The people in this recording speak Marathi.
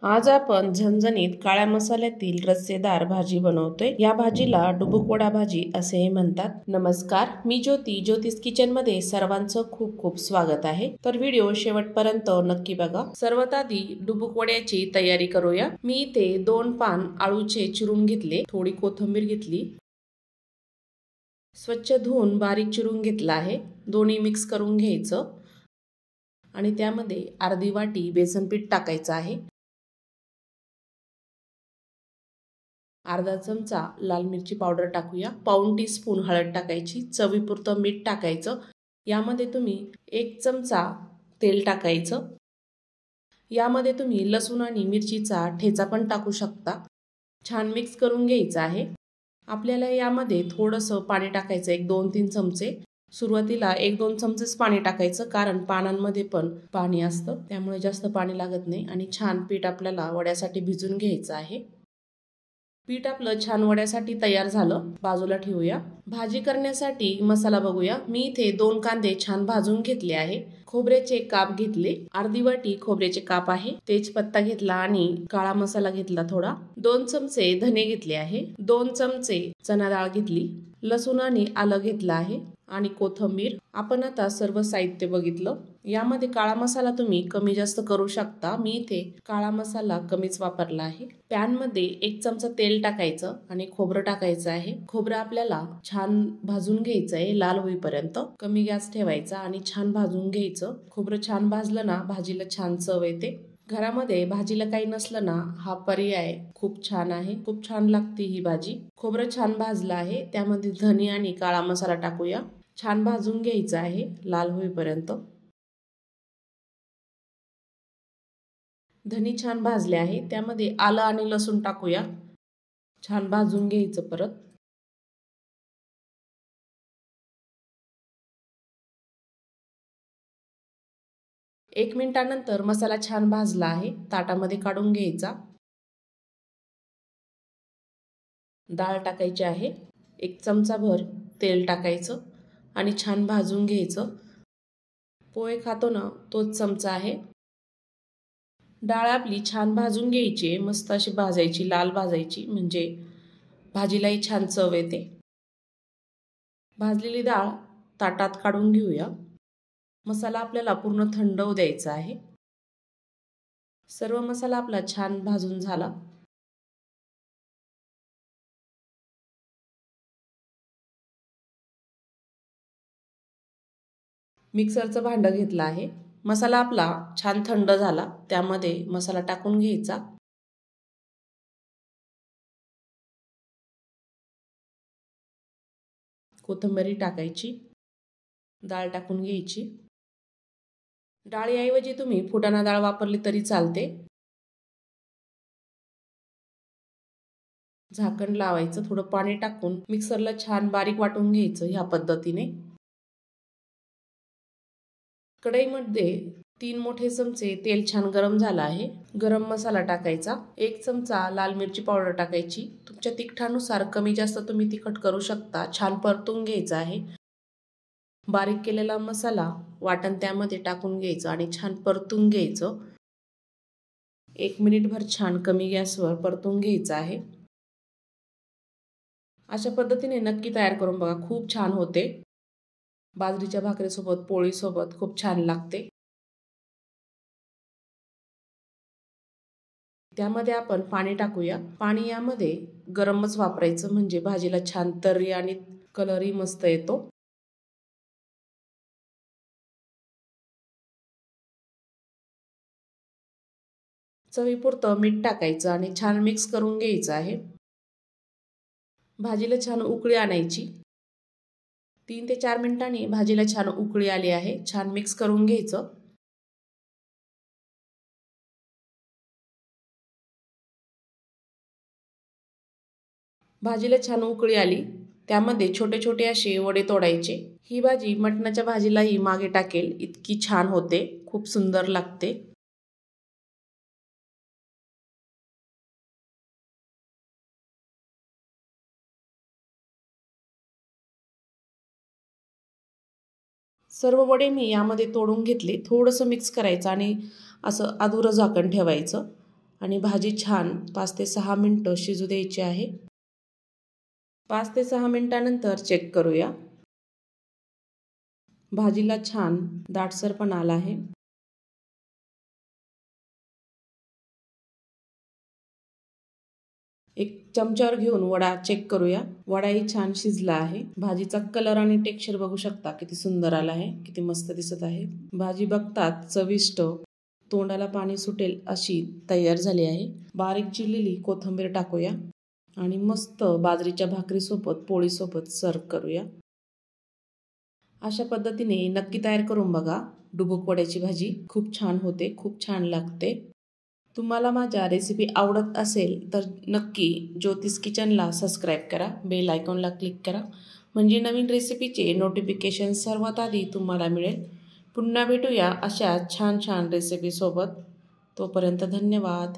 आज आपण झणझणीत काळ्या मसाल्यातील रस्सेदार भाजी बनवतोय। या भाजीला डुबुक भाजी असेही म्हणतात। नमस्कार, मी ज्योती, ज्योतिष किचन मध्ये सर्वांचं खूप खूप स्वागत आहे। तर व्हिडिओ शेवटपर्यंत नक्की बघा। सर्वात आधी डुबुक वड्याची तयारी करूया। मी इथे 2 पान आळूचे चिरून घेतले, थोडी कोथिंबीर घेतली, स्वच्छ धुवून बारीक चिरून घेतला आहे। दोन्ही मिक्स करून घ्यायचं आणि त्यामध्ये अर्धी वाटी बेसन पीठ टाकायचं आहे। अर्धा चमचा लाल मिरची पावडर टाकूया, पाऊण टीस्पून हळद टाकायची, चवीपुरतं मीठ टाकायचं। यामध्ये तुम्ही 1 चमचा तेल टाकायचं। यामध्ये तुम्ही लसूण आणि मिरचीचा ठेचा पण टाकू शकता। छान मिक्स करून घ्यायचं आहे। आपल्याला यामध्ये थोडंसं पाणी टाकायचं, 1-2-3 चमचे। सुरुवातीला 1-2 चमचेच पाणी टाकायचं, कारण पानांमध्ये पण पाणी असतं, त्यामुळे जास्त पाणी लागत नाही। आणि छान पीठ आपल्याला वड्यासाठी भिजून घ्यायचं आहे। पीठ आपलं छान वड्यासाठी तयार झालं, बाजूला ठेवूया। भाजी करण्यासाठी मसाला बघूया। मी इथे 2 कांदे छान भाजून घेतले आहे, खोबऱ्याचे काप घेतले, अर्धी वाटी खोबऱ्याचे काप आहे, तेजपत्ता घेतला आणि काळा मसाला घेतला थोडा, 2 चमचे धने घेतले आहे, 2 चमचे चणा डाळ घेतली, लसूण आणि आलं घेतलं आहे आणि कोथिंबीर। आपण आता सर्व साहित्य बघितलं। यामध्ये काळा मसाला तुम्ही कमी जास्त करू शकता, मी इथे काळा मसाला कमीच वापरला आहे। पॅन मध्ये 1 चमचा तेल टाकायचं आणि खोबरं टाकायचं आहे। खोबरं आपल्याला छान भाजून घ्यायचं आहे, लाल होईपर्यंत कमी गॅस ठेवायचा आणि छान भाजून घ्यायचं। खोबरं छान भाजलं ना भाजीला छान चव येते। घरामध्ये भाजीला काही नसलं ना, हा पर्याय खूप छान आहे, खूप छान लागते ही भाजी। खोबरं छान भाजलं आहे, त्यामध्ये धने आणि काळा मसाला टाकूया, छान भाजून घ्यायचं आहे लाल होईपर्यंत। धने छान भाजले आहे, त्यामध्ये आलं आणि लसूण टाकूया, छान भाजून घ्यायचं परत। एक मिनिटानंतर मसाला छान भाजला आहे, ताटामध्ये काढून घ्यायचा। डाळ टाकायची आहे, 1 चमचा भर तेल टाकायचं आणि छान भाजून घ्यायचं। पोहे खातो ना तोच चमचा आहे। डाळ आपली छान भाजून घ्यायची, मस्त अशी भाजायची, लाल भाजायची, म्हणजे भाजीलाही छान चव येते। भाजलेली डाळ ताटात काढून घेऊया। मसाला आपल्याला पूर्ण थंड होऊ द्यायचा आहे। सर्व मसाला आपला छान भाजून झाला। मिक्सरचं भांडं घेतलं आहे, मसाला आपला छान थंड झाला, त्यामध्ये मसाला टाकून घ्यायचा। कोथिंबीर टाकायची, डाळ टाकून घ्यायची। डाळीऐवजी तुम्ही फुटाणा डाळ वापरली तरी चालते। झाकण लावायचं, थोडं पाणी टाकून मिक्सरला छान बारीक वाटून घ्यायचं ह्या पद्धतीने। कढईमध्ये 3 मोठे चमचे तेल छान गरम झालं आहे, गरम मसाला टाकायचा, 1 चमचा लाल मिरची पावडर टाकायची, तुमच्या तिखटानुसार कमी जास्त तुम्ही तिखट करू शकता। छान परतून घ्यायचं आहे। बारीक केलेला मसाला वाटण त्यामध्ये टाकून घ्यायचं आणि छान परतून घ्यायचं। 1 मिनिटभर छान कमी गॅसवर परतून घ्यायचं आहे। अशा पद्धतीने नक्की तयार करून बघा, खूप छान होते। बाजरीच्या भाकरीसोबत, पोळीसोबत खूप छान लागते। त्यामध्ये आपण पाणी टाकूया। पाणी यामध्ये गरमच वापरायचं, म्हणजे भाजीला छान तर्री आणि कलरही मस्त येतो। चवीपुरतं मीठ टाकायचं आणि छान मिक्स करून घ्यायचं आहे। भाजीला छान उकळी आणायची, 3 ते 4 मिनिटांनी भाजीला छान उकळी आली आहे, छान मिक्स करून घ्यायचं। भाजीला छान उकळी आली, त्यामध्ये छोटे छोटे असे वडे तोडायचे। ही भाजी मटणाच्या भाजीलाही मागे टाकेल इतकी छान होते, खूप सुंदर लागते। सर्व वडे मी यामध्ये तोडून घेतले, थोडंसं मिक्स करायचं आणि असं अधुरं झाकण ठेवायचं आणि भाजी छान 5 ते 6 मिनिटं शिजू द्यायची आहे. 5 ते 6 मिनिटानंतर चेक करूया. भाजीला छान दाटसरपणा आला आहे. एक चमच्यावर घेऊन वडा चेक करूया. वडाही छान शिजला आहे. भाजीचा कलर आणि टेक्स्चर बघू शकता किती सुंदर आला आहे, किती मस्त दिसत आहे. भाजी बघतात चविष्ट, तोंडाला पाणी सुटेल अशी तयार झाली आहे. बारीक चिरलेली कोथिंबीर टाकूया आणि मस्त बाजरीच्या भाकरीसोबत पोळीसोबत सर्व करूया. अशा पद्धतीने नक्की तयार करून बघा. डुबुक वड्याची भाजी खूप छान होते, खूप छान लागते. तुम्हाला माझ्या रेसिपी आवडत असेल तर नक्की ज्योतिष किचनला सबस्क्राईब करा, बेल आयकॉनला क्लिक करा, म्हणजे नवीन रेसिपीचे नोटिफिकेशन सर्वात आधी तुम्हाला मिळेल. पुन्हा भेटूया अशा छान छान रेसिपीसोबत. तोपर्यंत धन्यवाद.